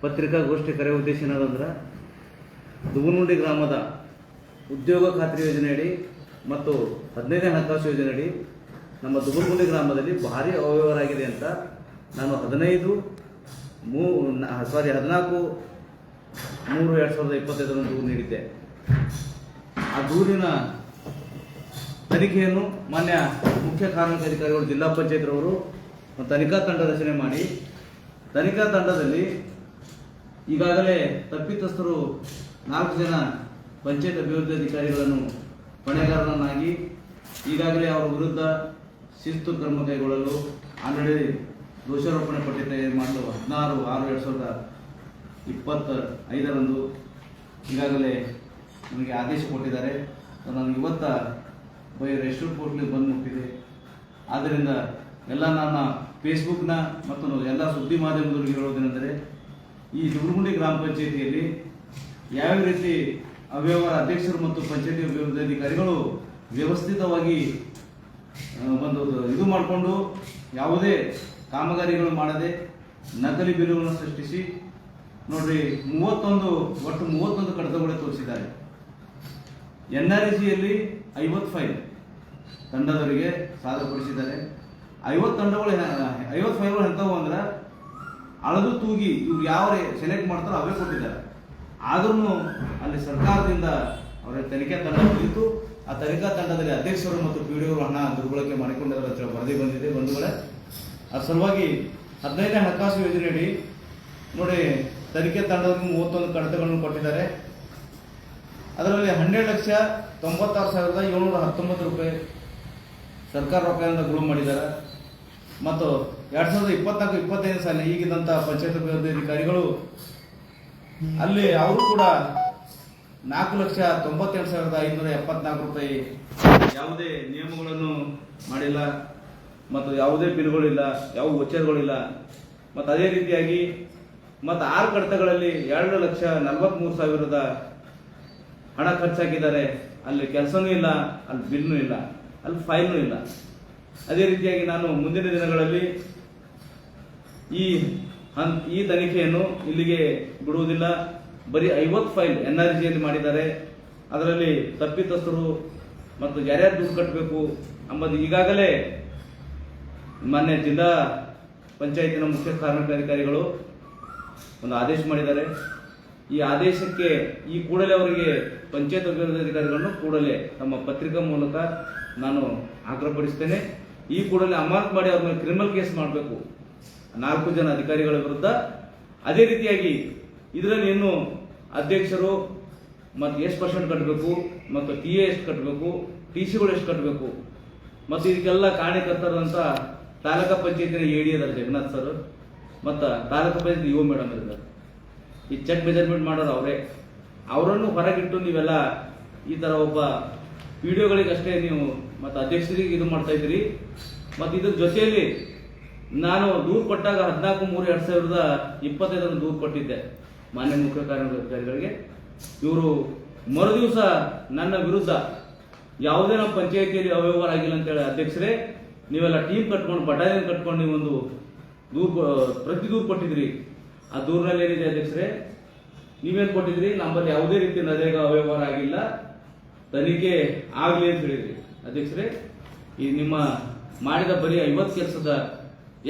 ಪತ್ರಿಕಾಗೋಷ್ಠಿ ಕರೆಯುವ ಉದ್ದೇಶ ಏನದಂದ್ರೆ ದುಗುನುಂಡಿ ಗ್ರಾಮದ ಉದ್ಯೋಗ ಖಾತ್ರಿ ಯೋಜನೆಯಡಿ ಮತ್ತು 15ನೇ ಹಣಕಾಸು ಯೋಜನೆಯಡಿ ನಮ್ಮ ದುಗುನುಂಡಿ ಗ್ರಾಮದಲ್ಲಿ ಭಾರಿ ಅವ್ಯವಹಾರ ಆಗಿದೆ ಅಂತ ನಾನು 14/3/2025 ದೂರು ನೀಡಿದ್ದೆ. ಆ ದೂರಿನ ತನಿಖೆಯನ್ನು ಮಾನ್ಯ ಮುಖ್ಯ ಕಾರ್ಮಿಕ ಅಧಿಕಾರಿಗಳು ಜಿಲ್ಲಾ ಪಂಚಾಯತ್ರವರು ತನಿಖಾ ತಂಡ ರಚನೆ ಮಾಡಿ, ತನಿಖಾ ತಂಡದಲ್ಲಿ ಈಗಾಗಲೇ ತಪ್ಪಿತಸ್ಥರು 4 ಜನ ಪಂಚಾಯತ್ ಅಭಿವೃದ್ಧಿ ಅಧಿಕಾರಿಗಳನ್ನು ಹೊಣೆಗಾರರನ್ನಾಗಿ ಈಗಾಗಲೇ ಅವರ ವಿರುದ್ಧ ಶಿಸ್ತು ಕ್ರಮ ಕೈಗೊಳ್ಳಲು ಆಲ್ರೆಡಿ ದೋಷಾರೋಪಣೆ ಪಟ್ಟಿ ತಯಾರು ಮಾಡಲು 16/6/2025 ಈಗಾಗಲೇ ನನಗೆ ಆದೇಶ ಕೊಟ್ಟಿದ್ದಾರೆ. ನನಗೆ ಇವತ್ತು ರಿಜಿಸ್ಟರ್ ಕೋರ್ಟ್ಗೆ ಬಂದು ಮುಟ್ಟಿದೆ. ಆದ್ದರಿಂದ ಎಲ್ಲ ನನ್ನ ಫೇಸ್ಬುಕ್ನ ಮತ್ತು ಎಲ್ಲ ಸುದ್ದಿ ಮಾಧ್ಯಮದವರಿಗೆ ಹೇಳೋದೇನೆಂದರೆ, ಈ ದುಗುನುಂಡಿ ಗ್ರಾಮ ಪಂಚಾಯಿತಿಯಲ್ಲಿ ಯಾವ ರೀತಿ ಅವ್ಯವಹಾರ ಅಧ್ಯಕ್ಷರು ಮತ್ತು ಪಂಚಾಯತಿ ಅಭಿವೃದ್ಧಿ ಅಧಿಕಾರಿಗಳು ವ್ಯವಸ್ಥಿತವಾಗಿ ಒಂದು ಇದು ಮಾಡಿಕೊಂಡು ಯಾವುದೇ ಕಾಮಗಾರಿಗಳು ಮಾಡದೆ ನಕಲಿ ಬಿಲ್ಲುಗಳನ್ನು ಸೃಷ್ಟಿಸಿ ನೋಡ್ರಿ, ಒಟ್ಟು 31 ಕಡತಗಳು ತೋರಿಸಿದ್ದಾರೆ. NREGಯಲ್ಲಿ 50 ಫೈಲ್ ತಂಡದವರಿಗೆ ಸಾದರಪಡಿಸಿದ್ದಾರೆ. 50 ತಂಡಗಳು 50 ಫೈಲ್ಗಳು ಎಂಥವು ಅಂದ್ರೆ ಅಳದು ತೂಗಿ ಇವ್ರು ಯಾವ ಸೆಲೆಕ್ಟ್ ಮಾಡ್ತಾರೋ ಅವೇ ಕೊಟ್ಟಿದ್ದಾರೆ. ಆದ್ರೂ ಅಲ್ಲಿ ಸರ್ಕಾರದಿಂದ ಅವರ ತನಿಖಾ ತಂಡ ಕುರಿತು ಆ ತನಿಖಾ ತಂಡದಲ್ಲಿ ಅಧ್ಯಕ್ಷರು ಮತ್ತು PDO ಹಣ ದುರ್ಬಳಕೆ ಮಾಡಿಕೊಂಡಿದ್ದಾರೆ ಅಂತ ವರದಿ ಬಂದಿದೆ ಬಂಧುಗಳೇ. ಅದ್ರ ಸಲುವಾಗಿ 15ನೇ ಹಣಕಾಸು ಯೋಜನೆಯಡಿ ನೋಡಿ ತನಿಖೆ ತಂಡವನ್ನು 31 ಕಡತಗಳನ್ನು ಕೊಟ್ಟಿದ್ದಾರೆ. ಅದರಲ್ಲಿ 12,96,719 ರೂಪಾಯಿ ಸರ್ಕಾರ ರೊಕ್ಕದಿಂದ ಗುಳು ಮಾಡಿದ್ದಾರೆ. ಮತ್ತು 2024-25 ಸಾಲಿನ ಈಗಿದ್ದಂಥ ಪಂಚಾಯತ್ ಅಭಿವೃದ್ಧಿ ಅಧಿಕಾರಿಗಳು ಅಲ್ಲಿ ಅವರು ಕೂಡ 4,98,574 ರೂಪಾಯಿ ಯಾವುದೇ ನಿಯಮಗಳನ್ನು ಮಾಡಿಲ್ಲ ಮತ್ತು ಯಾವುದೇ ಬಿಲ್ಗಳಿಲ್ಲ, ಯಾವ ವಚರ್ಗಳಿಲ್ಲ. ಮತ್ತು ಅದೇ ರೀತಿಯಾಗಿ ಮತ್ತು 6 ಕಡತಗಳಲ್ಲಿ 2,43,000 ಹಣ ಖರ್ಚಾಕಿದ್ದಾರೆ. ಅಲ್ಲಿ ಕೆಲಸನೂ ಇಲ್ಲ, ಅಲ್ಲಿ ಬಿಲ್ನೂ ಇಲ್ಲ, ಅಲ್ಲಿ ಫೈಲ್ನೂ ಇಲ್ಲ. ಅದೇ ರೀತಿಯಾಗಿ ನಾನು ಮುಂದಿನ ದಿನಗಳಲ್ಲಿ ಈ ತನಿಖೆಯನ್ನು ಇಲ್ಲಿಗೆ ಬಿಡುವುದಿಲ್ಲ. ಬರೀ 50 ಫೈಲ್ NREGಯಲ್ಲಿ ಮಾಡಿದ್ದಾರೆ. ಅದರಲ್ಲಿ ತಪ್ಪಿತಸ್ಥರು ಮತ್ತು ಯಾರ್ಯಾರು ದುಡ್ಡು ಕಟ್ಟಬೇಕು ಎಂಬುದು ಈಗಾಗಲೇ ಮಾನ್ಯ ಜಿಲ್ಲಾ ಪಂಚಾಯತಿನ ಮುಖ್ಯ ಕಾರ್ಮಿಕ ಅಧಿಕಾರಿಗಳು ಒಂದು ಆದೇಶ ಮಾಡಿದ್ದಾರೆ. ಈ ಆದೇಶಕ್ಕೆ ಈ ಕೂಡಲೇ ಅವರಿಗೆ ಪಂಚಾಯತ್ ಅಭಿವೃದ್ಧಿ ಅಧಿಕಾರಿಗಳನ್ನು ಕೂಡಲೇ ತಮ್ಮ ಪತ್ರಿಕಾ ಮೂಲಕ ನಾನು ಆಗ್ರಹಪಡಿಸ್ತೇನೆ. ಈ ಕೂಡಲೇ ಅಮಾನತು ಮಾಡಿ ಅವ್ರ ಮೇಲೆ ಕ್ರಿಮಿನಲ್ ಕೇಸ್ ಮಾಡಬೇಕು 4 ಜನ ಅಧಿಕಾರಿಗಳ ವಿರುದ್ಧ. ಅದೇ ರೀತಿಯಾಗಿ ಇದರಲ್ಲಿ ಇನ್ನು ಅಧ್ಯಕ್ಷರು ಮತ್ತು ಎಷ್ಟು % ಕಟ್ಟಬೇಕು ಮತ್ತು TA ಎಷ್ಟು ಕಟ್ಟಬೇಕು, TCಗಳು ಎಷ್ಟು ಕಟ್ಟಬೇಕು ಮತ್ತು ಇದಕ್ಕೆಲ್ಲ ಕಾರಣಕರ್ತರಂತ ತಾಲೂಕಾ ಪಂಚಾಯತಿನ AD ಇದ್ದಾರೆ ಜಗನ್ನಾಥ್ ಸರ್ ಮತ್ತು ತಾಲೂಕಾ ಪಂಚಾಯತ್ EO ಮೇಡಮ್ ಇದ್ದಾರೆ. ಈ ಚೆಕ್ ಮೆಜರ್ಮೆಂಟ್ ಮಾಡೋರು ಅವರನ್ನು ಹೊರಗಿಟ್ಟು ನೀವೆಲ್ಲ ಈ ಥರ ಒಬ್ಬ PDOಗಳಿಗಷ್ಟೇ ನೀವು ಮತ್ತು ಅಧ್ಯಕ್ಷರಿಗೆ ಇದು ಮಾಡ್ತಾ ಇದ್ದೀರಿ. ಮತ್ತು ಇದ್ರ ಜೊತೆಯಲ್ಲಿ ನಾನು ದೂರು ಕೊಟ್ಟಾಗ 14/3/2025 ದೂರು ಕೊಟ್ಟಿದ್ದೆ ಮಾನ್ಯ ಮುಖ್ಯ ಕಾರ್ಮಿಕ ಅಧಿಕಾರಿಗಳಿಗೆ. ಇವರು ಮರುದಿವಸ ನನ್ನ ವಿರುದ್ಧ ಯಾವುದೇ ನಮ್ಮ ಪಂಚಾಯಿತಿಯಲ್ಲಿ ಅವ್ಯವಹಾರ ಆಗಿಲ್ಲ ಅಂತೇಳಿ, ಅಧ್ಯಕ್ಷರೇ ನೀವೆಲ್ಲ ಟೀಮ್ ಕಟ್ಕೊಂಡು ಬಟಾಲಿಯನ್ ಕಟ್ಕೊಂಡು ನೀವೊಂದು ಪ್ರತಿ ದೂರು ಕೊಟ್ಟಿದ್ರಿ. ಆ ದೂರಿನಲ್ಲಿ ಏನಿದೆ ಅಧ್ಯಕ್ಷರೇ, ನೀವೇನು ಕೊಟ್ಟಿದ್ರಿ, ನಮ್ಮಲ್ಲಿ ಯಾವುದೇ ರೀತಿ ನರೇಗಾ ಅವ್ಯವಹಾರ ಆಗಿಲ್ಲ, ತನಿಖೆ ಆಗಲಿ ಅಂತ ಹೇಳಿದ್ರಿ. ಅಧ್ಯಕ್ಷರೇ, ಈ ನಿಮ್ಮ ಮಾಡಿದ ಬರೀ 50 ಕೆಲಸದ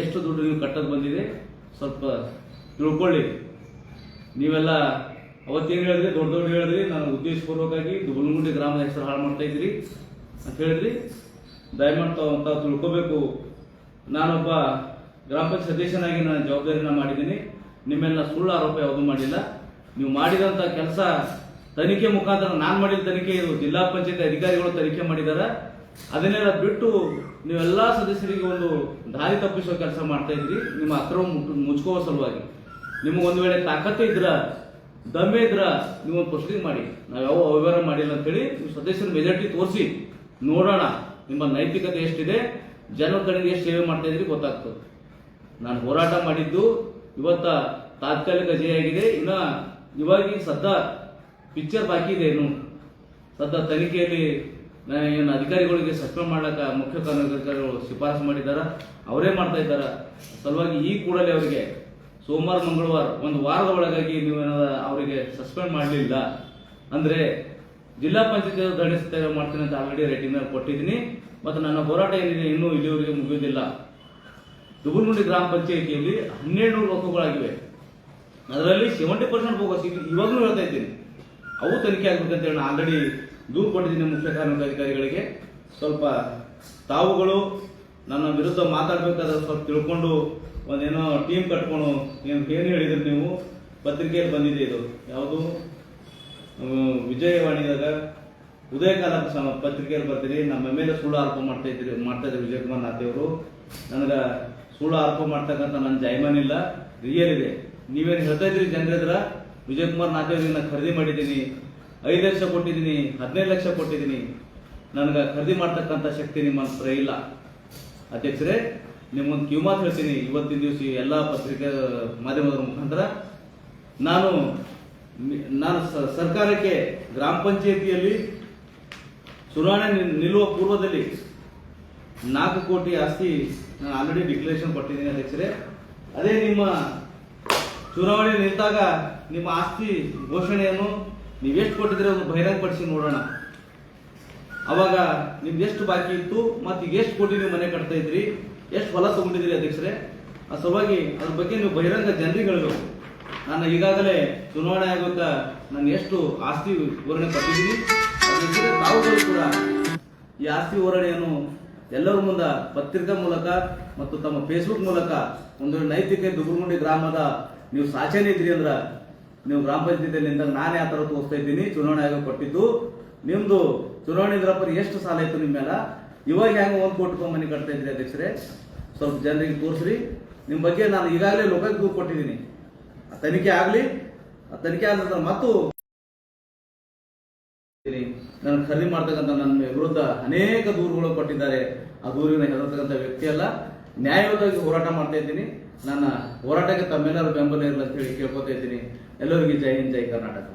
ಎಷ್ಟು ದುಡ್ಡು ನೀವು ಕಟ್ಟೋದು ಬಂದಿದೆ ಸ್ವಲ್ಪ ತಿಳ್ಕೊಳ್ಳಿ. ನೀವೆಲ್ಲ ಅವತ್ತೇನು ಹೇಳಿದ್ರಿ, ದೊಡ್ಡ ಹೇಳಿದ್ರಿ, ನಾನು ಉದ್ದೇಶಪೂರ್ವಕವಾಗಿ ದುಗುನುಂಡಿ ಗ್ರಾಮದ ಹೆಸರು ಹಾಳು ಮಾಡ್ತಾ ಇದ್ರಿ ಅಂತ ಹೇಳಿದ್ರಿ. ದಯಮಾಡಿ ತಾವು ತಿಳ್ಕೋಬೇಕು. ನಾನೊಬ್ಬ ಗ್ರಾಮ ಪಂಚಾಯತ್ ಸದಸ್ಯನಾಗಿ ನಾನು ಜವಾಬ್ದಾರಿನ ಮಾಡಿದ್ದೀನಿ. ನಿಮ್ಮೆಲ್ಲ ಸುಳ್ಳು ಆರೋಪ ಯಾವುದೂ ಮಾಡಿಲ್ಲ. ನೀವು ಮಾಡಿದಂಥ ಕೆಲಸ ತನಿಖೆ ಮುಖಾಂತರ ನಾನು ಮಾಡಿದ ತನಿಖೆ ಇದು ಜಿಲ್ಲಾ ಪಂಚಾಯತ್ ಅಧಿಕಾರಿಗಳು ತನಿಖೆ ಮಾಡಿದ್ದಾರೆ. ಅದನ್ನೆಲ್ಲ ಬಿಟ್ಟು ನೀವೆಲ್ಲ ಸದಸ್ಯರಿಗೆ ಒಂದು ದಾರಿ ತಪ್ಪಿಸುವ ಕೆಲಸ ಮಾಡ್ತಾ ಇದ್ರಿ. ನಿಮ್ಮ ಅಕ್ರಮ ಮುಚ್ಕೋವ ಸಲುವಾಗಿ ನಿಮಗೊಂದು ವೇಳೆ ತಾಕತ್ತೆ ಇದ್ರ, ದಮ್ಮೆ ಇದ್ರ ನೀವೊಂದು ಪ್ರೊಸೀಡಿಂಗ್ ಮಾಡಿ, ನಾವು ಯಾವ ಅವ್ಯವಹಾರ ಮಾಡಿಲ್ಲ ಅಂತೇಳಿ ನೀವು ಸದಸ್ಯರ ಮೆಜಾರಿಟಿ ತೋರಿಸಿ ನೋಡೋಣ ನಿಮ್ಮ ನೈತಿಕತೆ ಎಷ್ಟಿದೆ, ಜನರ ಕಡೆಗೆ ಎಷ್ಟು ಸೇವೆ ಮಾಡ್ತಾ ಇದ್ರಿ ಗೊತ್ತಾಗ್ತದೆ. ನಾನು ಹೋರಾಟ ಮಾಡಿದ್ದು ಇವತ್ತ ತಾತ್ಕಾಲಿಕ ಜಯಾಗಿದೆ. ಇವಾಗ ಸದ್ದ ಪಿಕ್ಚರ್ ಬಾಕಿ ಇದೆ. ಇನ್ನು ಸದ್ದ ತನಿಖೆಯಲ್ಲಿ ಏನು ಅಧಿಕಾರಿಗಳಿಗೆ ಸಸ್ಪೆಂಡ್ ಮಾಡಲಿಕ್ಕೆ ಮುಖ್ಯ ಕಾರ್ಮಿಕ ಅಧಿಕಾರಿಗಳು ಶಿಫಾರಸು ಮಾಡಿದ್ದಾರೆ, ಅವರೇ ಮಾಡ್ತಾ ಇದ್ದಾರೆ. ಸಲುವಾಗಿ ಈ ಕೂಡಲೇ ಅವರಿಗೆ ಸೋಮವಾರ ಮಂಗಳವಾರ ಒಂದು ವಾರದ ಒಳಗಾಗಿ ನೀವು ಅವರಿಗೆ ಸಸ್ಪೆಂಡ್ ಮಾಡಲಿಲ್ಲ ಅಂದ್ರೆ ಜಿಲ್ಲಾ ಪಂಚಾಯತ್ ದಂಡ ಸತ್ಯಾಗ್ರಹ ಮಾಡ್ತೀನಿ ಅಂತ ಆಲ್ರೆಡಿ ರೇಟಿಂಗ್ ಮೇಲೆ ಕೊಟ್ಟಿದ್ದೀನಿ. ಮತ್ತು ನನ್ನ ಹೋರಾಟ ಏನಿದೆ ಇನ್ನೂ ಇಲ್ಲಿವರೆಗೆ ಮುಗಿಯುವುದಿಲ್ಲ. ದುಗುಲ್ಗುಂಡಿ ಗ್ರಾಮ ಪಂಚಾಯಿತಿಯಲ್ಲಿ 1200 ಲೋಕಗಳಾಗಿವೆ. ಅದರಲ್ಲಿ 70% ಬೋಗಸ್. ಇವಾಗಲೂ ಹೇಳ್ತಾ ಇದ್ದೀನಿ, ಅವು ತನಿಖೆ ಆಗ್ಬೇಕಂತೇಳಿ ನಾನು ಆಲ್ರೆಡಿ ದೂರು ಕೊಟ್ಟಿದ್ದೀನಿ ಮುಖ್ಯ ಕಾರ್ಯನಿರ್ವಹಣಾಧಿಕಾರಿಗಳಿಗೆ. ಸ್ವಲ್ಪ ತಾವುಗಳು ನನ್ನ ವಿರುದ್ಧ ಮಾತಾಡಬೇಕಾದ್ರೆ ಸ್ವಲ್ಪ ತಿಳ್ಕೊಂಡು ಒಂದೇನೋ ಟೀಮ್ ಕಟ್ಕೊಂಡು ಏನು ಹೇಳಿದ್ರಿ ನೀವು. ಪತ್ರಿಕೆಯಲ್ಲಿ ಬಂದಿದೆ ಇದು ಯಾವುದು ವಿಜಯವಾಣಿದಾಗ ಉದಯಕಾಲ ಪತ್ರಿಕೆಯಲ್ಲಿ ಬರ್ತೀರಿ. ನಮ್ಮ ಮೇಲೆ ಸುಳ್ಳು ಆರೋಪ ಮಾಡ್ತಾ ಇದ್ರು ವಿಜಯಕುಮಾರ್ ನಾಥೇವರು. ನನಗೆ ಸುಳ್ಳು ಆರೋಪ ಮಾಡ್ತಕ್ಕಂಥ ನನ್ನ ಜಾಯಮಾನಿಲ್ಲ, ರಿಯಲ್ ಇದೆ. ನೀವೇನು ಹೇಳ್ತಾ ಇದ್ರಿ ಜನರ ವಿಜಯಕುಮಾರ್ ನಾಥೇವ್ರನ್ನ ಖರೀದಿ ಮಾಡಿದ್ದೀನಿ, 5 ಲಕ್ಷ ಕೊಟ್ಟಿದ್ದೀನಿ, 15 ಲಕ್ಷ ಕೊಟ್ಟಿದ್ದೀನಿ. ನನಗೆ ಖರೀದಿ ಮಾಡ್ತಕ್ಕಂಥ ಶಕ್ತಿ ನಿಮ್ಮ ಹತ್ರ ಇಲ್ಲ. ಅಧ್ಯಕ್ಷರೇ, ನಿಮ್ಮೊಂದು ಕಿವಿಮಾತು ಹೇಳ್ತೀನಿ. ಇವತ್ತಿನ ದಿವಸ ಎಲ್ಲ ಪತ್ರಿಕೆ ಮಾಧ್ಯಮದ ಮುಖಾಂತರ ನಾನು ಸರ್ಕಾರಕ್ಕೆ ಗ್ರಾಮ ಪಂಚಾಯಿತಿಯಲ್ಲಿ ಚುನಾವಣೆ ನಿಲ್ಲುವ ಪೂರ್ವದಲ್ಲಿ 4 ಕೋಟಿ ಆಸ್ತಿ ನಾನು ಆಲ್ರೆಡಿ ಡಿಕ್ಲರೇಷನ್ ಕೊಟ್ಟಿದ್ದೀನಿ ಅಧ್ಯಕ್ಷರೇ. ಅದೇ ನಿಮ್ಮ ಚುನಾವಣೆ ನಿಂತಾಗ ನಿಮ್ಮ ಆಸ್ತಿ ಘೋಷಣೆಯನ್ನು ನೀವೆಷ್ಟು ಕೊಟ್ಟಿದ್ರೆ ಒಂದು ಬಹಿರಂಗಪಡಿಸಿ ನೋಡೋಣ. ಅವಾಗ ನಿಮ್ದು ಎಷ್ಟು ಬಾಕಿ ಇತ್ತು ಮತ್ತು ಈಗ ಎಷ್ಟು ಕೋಟಿ ನೀವು ಮನೆ ಕಟ್ತಾ ಇದ್ರಿ, ಎಷ್ಟು ಹೊಲ ತಗೊಂಡಿದ್ರಿ ಅಧ್ಯಕ್ಷರೇ. ಆ ಸಲುವಾಗಿ ಅದ್ರ ಬಗ್ಗೆ ನೀವು ಬಹಿರಂಗ ಜನರಿಗೆ ಹೇಳಬೇಕು. ನಾನು ಈಗಾಗಲೇ ಚುನಾವಣೆ ಆಗೋಕೆ ನಾನು ಎಷ್ಟು ಆಸ್ತಿ ವಿವರಣೆ ಕೊಟ್ಟಿದ್ದೀನಿ. ಅಧ್ಯಕ್ಷರೇ, ತಾವುಗಳು ಕೂಡ ಈ ಆಸ್ತಿ ವಿವರಣೆಯನ್ನು ಎಲ್ಲರ ಮುಂದೆ ಪತ್ರಿಕಾ ಮೂಲಕ ಮತ್ತು ತಮ್ಮ ಫೇಸ್ಬುಕ್ ಮೂಲಕ ಒಂದು ನೈತಿಕ ದುಗುಲ್ಗುಂಡಿ ಗ್ರಾಮದ ನೀವು ಸಾಚನೆ ಇದ್ರಿ ಅಂದ್ರೆ ನೀವು ಗ್ರಾಮ ಪಂಚಾಯತಿಯಲ್ಲಿ ನಾನೇ ಆ ಥರ ತೋರಿಸ್ತಾ ಇದ್ದೀನಿ. ಚುನಾವಣೆ ಆಗೋಕೆ ಕೊಟ್ಟಿದ್ದು ನಿಮ್ದು ಚುನಾವಣೆ ಇದ್ರಪ್ಪ ಎಷ್ಟು ಸಾಲ ಇತ್ತು ನಿಮ್ಮ ಮೇಲೆ, ಇವಾಗ ಹೆಂಗೆ 1 ಕೋಟಿ ಮನೆ ಕಟ್ತಾ ಇದ್ರಿ ಅಧ್ಯಕ್ಷರೇ. ಸ್ವಲ್ಪ ಜನರಿಗೆ ತೋರಿಸ್ರಿ. ನಿಮ್ಮ ಬಗ್ಗೆ ನಾನು ಈಗಾಗಲೇ ಲೋಕಕ್ಕೆ ದೂರು ಕೊಟ್ಟಿದ್ದೀನಿ. ತನಿಖೆ ಆಗಲಿ, ತನಿಖೆ ಆದ ನಂತರ ಮತ್ತು ನಾನು ಖರೀದಿ ಮಾಡ್ತಕ್ಕಂಥ ನನ್ನ ವಿರುದ್ಧ ಅನೇಕ ದೂರುಗಳು ಕೊಟ್ಟಿದ್ದಾರೆ. ಆ ದೂರಿನ ಹೆದರ್ತಕ್ಕಂಥ ವ್ಯಕ್ತಿ ಅಲ್ಲ, ನ್ಯಾಯಯುತವಾಗಿ ಹೋರಾಟ ಮಾಡ್ತಾ ಇದ್ದೀನಿ. ನನ್ನ ಹೋರಾಟಕ್ಕೆ ತಮ್ಮೆಲ್ಲರೂ ಬೆಂಬಲ ಇರಲಿ ಅಂತ ಹೇಳಿ ಕೇಳ್ಕೊತಾ ಇದ್ದೀನಿ. ಎಲ್ಲರಿಗೂ ಜೈ ಹಿಂದ್, ಜೈ ಕರ್ನಾಟಕ.